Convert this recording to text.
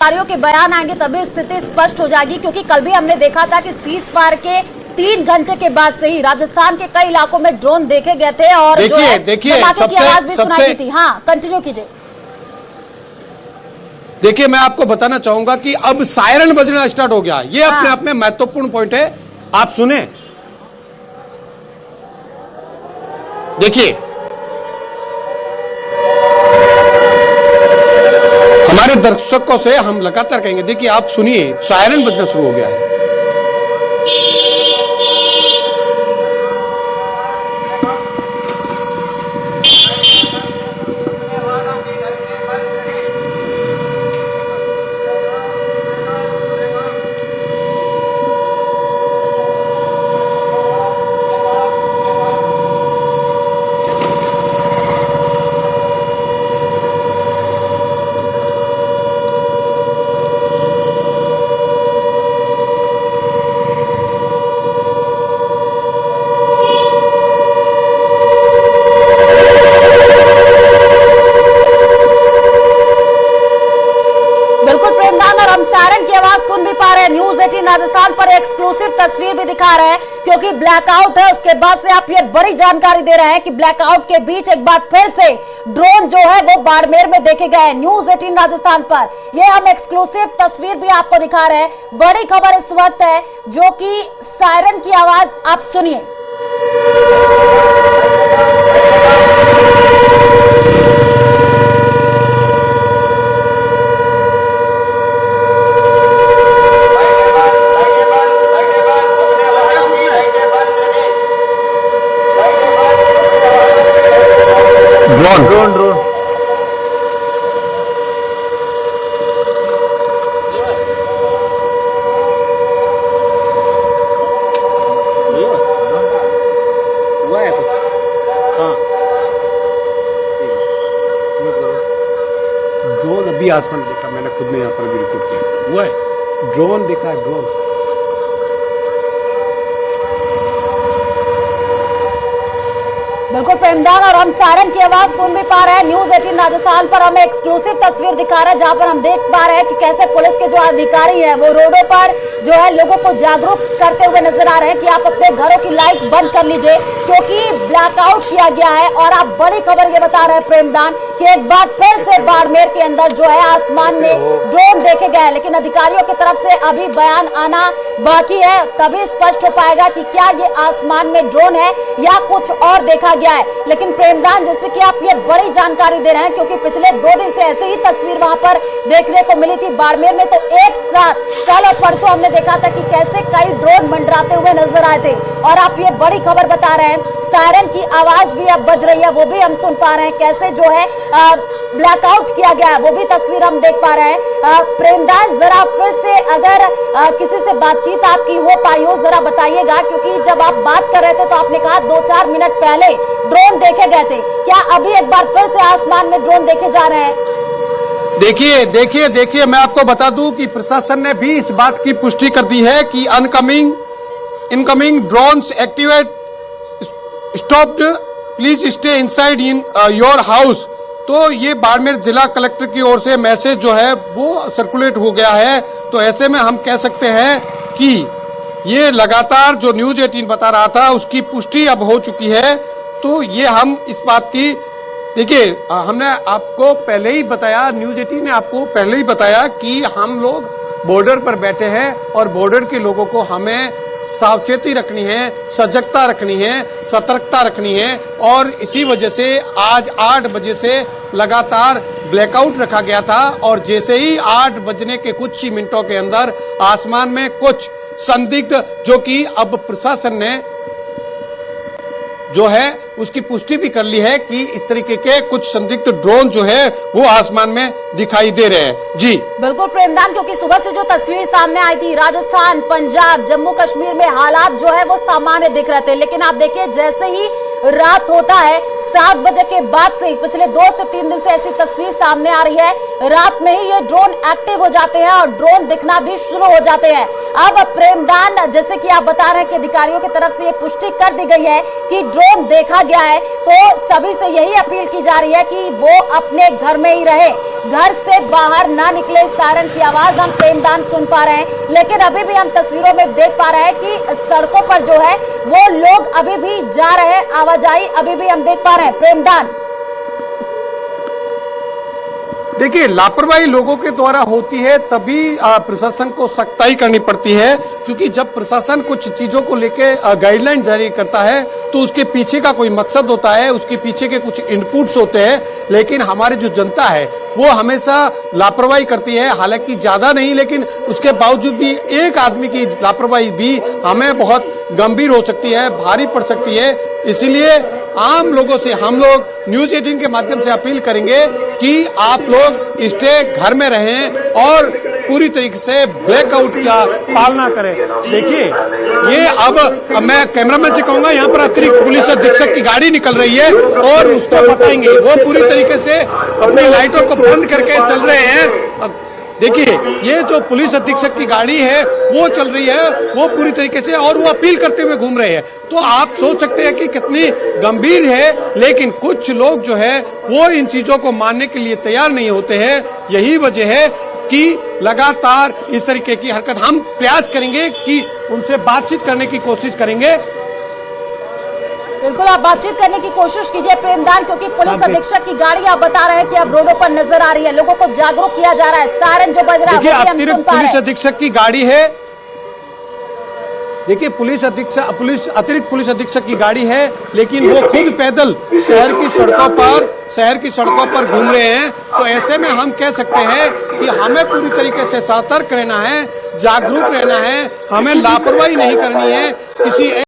अधिकारियों के बयान आएंगे तभी स्थिति स्पष्ट हो जाएगी, क्योंकि कल भी हमने देखा था कि सीज फायर के 3 घंटे के बाद से ही राजस्थान के कई इलाकों में ड्रोन देखे गए थे और जो है धमाके की आवाज भी सुनाई दी थी। हाँ, कंटिन्यू कीजिए। देखिए, मैं आपको बताना चाहूंगा कि अब सायरन बजना स्टार्ट हो गया। ये अपने आप में महत्वपूर्ण पॉइंट है, आप सुने। देखिए, हमारे दर्शकों से हम लगातार कहेंगे, देखिए आप सुनिए, सायरन बजना शुरू हो गया है। न्यूज 18 राजस्थान पर एक्सक्लूसिव तस्वीर भी दिखा रहे हैं, क्योंकि ब्लैकआउट है। उसके बाद से आप ये बड़ी जानकारी दे रहे हैं कि ब्लैकआउट के बीच एक बार फिर से ड्रोन जो है वो बाड़मेर में देखे गए। न्यूज 18 राजस्थान पर ये हम एक्सक्लूसिव तस्वीर भी आपको दिखा रहे हैं। बड़ी खबर इस वक्त है, जो कि सायरन की आवाज आप सुनिए। ड्रोन ड्रोन ड्रोन हुआ है कुछ? हाँ, ड्रोन अभी आसमान देखा मैंने, खुद ने यहाँ पर भी रिपोर्ट किया। हुआ है, ड्रोन देखा, ड्रोन। बिल्कुल प्रेमदान, और हम सायरन की आवाज सुन भी पा रहे हैं। न्यूज 18 राजस्थान पर हमें एक्सक्लूसिव तस्वीर दिखा रहा है, जहां पर हम देख पा रहे हैं कि कैसे पुलिस के जो अधिकारी हैं वो रोडों पर जो है लोगों को जागरूक करते हुए नजर आ रहे हैं कि आप अपने घरों की लाइट बंद कर लीजिए, क्योंकि ब्लैकआउट किया गया है। और आप बड़ी खबर ये बता रहे हैं प्रेमदान कि एक बार फिर से बाड़मेर के अंदर जो है आसमान में ड्रोन देखे गए, लेकिन अधिकारियों की तरफ से अभी बयान आना बाकी है। तभी स्पष्ट हो पाएगा कि क्या ये आसमान में ड्रोन है या कुछ और देखा गया है। लेकिन प्रेमदान, जैसे कि आप ये बड़ी जानकारी दे रहे हैं, क्योंकि पिछले 2 दिन से ऐसे ही तस्वीर वहां पर देखने को मिली थी बाड़मेर में, तो एक साथ कल और परसों हमने देखा था कि कैसे कई ड्रोन मंडराते हुए नजर आए थे। और आप ये बड़ी खबर बता रहे हैं, सायरन की आवाज भी अब बज रही है, वो भी हम सुन पा रहे हैं, कैसे जो है ब्लैकआउट किया गया है, वो भी तस्वीर हम देख पा रहे हैं। प्रेमदान, जरा फिर से अगर किसी से बातचीत आपकी हो पाई हो, जरा बताइएगा, क्योंकि जब आप बात कर रहे थे तो आपने कहा 2-4 मिनट पहले ड्रोन देखे गए थे। क्या अभी एक बार फिर से आसमान में ड्रोन देखे जा रहे हैं? देखिए, मैं आपको बता दूं कि प्रशासन ने भी इस बात की पुष्टि कर दी है कि incoming drones activate, stopped, please stay inside in your house. तो ये बाड़मेर जिला कलेक्टर की ओर से मैसेज जो है वो सर्कुलेट हो गया है। तो ऐसे में हम कह सकते हैं कि ये लगातार जो न्यूज 18 बता रहा था उसकी पुष्टि अब हो चुकी है। तो ये हम इस बात की, देखिए हमने आपको पहले ही बताया, न्यूज 18 ने आपको पहले ही बताया कि हम लोग बॉर्डर पर बैठे हैं और बॉर्डर के लोगों को हमें सावचेती रखनी है, सजगता रखनी है, सतर्कता रखनी है। और इसी वजह से आज 8 बजे से लगातार ब्लैकआउट रखा गया था। और जैसे ही 8 बजने के कुछ ही मिनटों के अंदर आसमान में कुछ संदिग्ध, जो कि अब प्रशासन ने जो है उसकी पुष्टि भी कर ली है कि इस तरीके के कुछ संदिग्ध ड्रोन जो है वो आसमान में दिखाई दे रहे हैं। जी बिल्कुल प्रेमदान, क्योंकि सुबह से जो तस्वीर सामने आई थी, राजस्थान, पंजाब, जम्मू कश्मीर में हालात जो है वो सामान्य दिख रहे थे, लेकिन आप देखिए जैसे ही रात होता है 7 बजे के बाद से पिछले 2 से 3 दिन से ऐसी तस्वीर सामने आ रही है। रात में ही ये ड्रोन एक्टिव हो जाते हैं और ड्रोन दिखना भी शुरू हो जाते हैं। अब प्रेमदान, जैसे कि आप बता रहे हैं कि अधिकारियों की तरफ से ये पुष्टि कर दी गई है कि ड्रोन देखा गया है, तो सभी से यही अपील की जा रही है कि वो अपने घर में ही रहे, घर से बाहर ना निकले। सायरन की आवाज हम प्रेमदान सुन पा रहे हैं, लेकिन अभी भी हम तस्वीरों में देख पा रहे हैं कि सड़कों पर जो है वो लोग अभी भी जा रहे हैं, आवाजाही अभी भी हम देख पा रहे हैं। प्रेमदान, देखिए, लापरवाही लोगों के द्वारा होती है तभी प्रशासन को सख्ताई करनी पड़ती है, क्योंकि जब प्रशासन कुछ चीजों को लेके गाइडलाइन जारी करता है तो उसके पीछे का कोई मकसद होता है, उसके पीछे के कुछ इनपुट्स होते हैं। लेकिन हमारी जो जनता है वो हमेशा लापरवाही करती है, हालांकि ज्यादा नहीं, लेकिन उसके बावजूद भी एक आदमी की लापरवाही भी हमें बहुत गंभीर हो सकती है, भारी पड़ सकती है। इसीलिए आम लोगों से हम लोग न्यूज 18 के माध्यम से अपील करेंगे कि आप लोग स्टे घर में रहें और पूरी तरीके से ब्लैकआउट का पालना करें। देखिए, ये अब मैं कैमरामैन से कहूंगा, यहाँ पर अतिरिक्त पुलिस अधीक्षक की गाड़ी निकल रही है और उसको बताएंगे। वो पूरी तरीके से अपनी लाइटों को बंद करके चल रहे हैं। देखिए, ये जो पुलिस अधीक्षक की गाड़ी है वो चल रही है, वो पूरी तरीके से, और वो अपील करते हुए घूम रहे हैं। तो आप सोच सकते हैं कि कितनी गंभीर है, लेकिन कुछ लोग जो है वो इन चीजों को मानने के लिए तैयार नहीं होते हैं। यही वजह है कि लगातार इस तरीके की हरकत हम प्रयास करेंगे कि उनसे बातचीत करने की कोशिश करेंगे। बिल्कुल, आप बातचीत करने की कोशिश कीजिए प्रेमदान, क्योंकि पुलिस अधीक्षक की गाड़ी आप बता रहे हैं कि अब रोडों पर नजर आ रही है, लोगों को जागरूक किया जा रहा है। सायरन जो बज रहा है वो भी हम सुन पा रहे हैं। पुलिस अधीक्षक की गाड़ी है, देखिए, अतिरिक्त पुलिस अधीक्षक की गाड़ी है, लेकिन वो खुद पैदल शहर की सड़कों पर घूम रहे हैं। तो ऐसे में हम कह सकते हैं कि हमें पूरी तरीके से सतर्क रहना है, जागरूक रहना है, हमें लापरवाही नहीं करनी है। किसी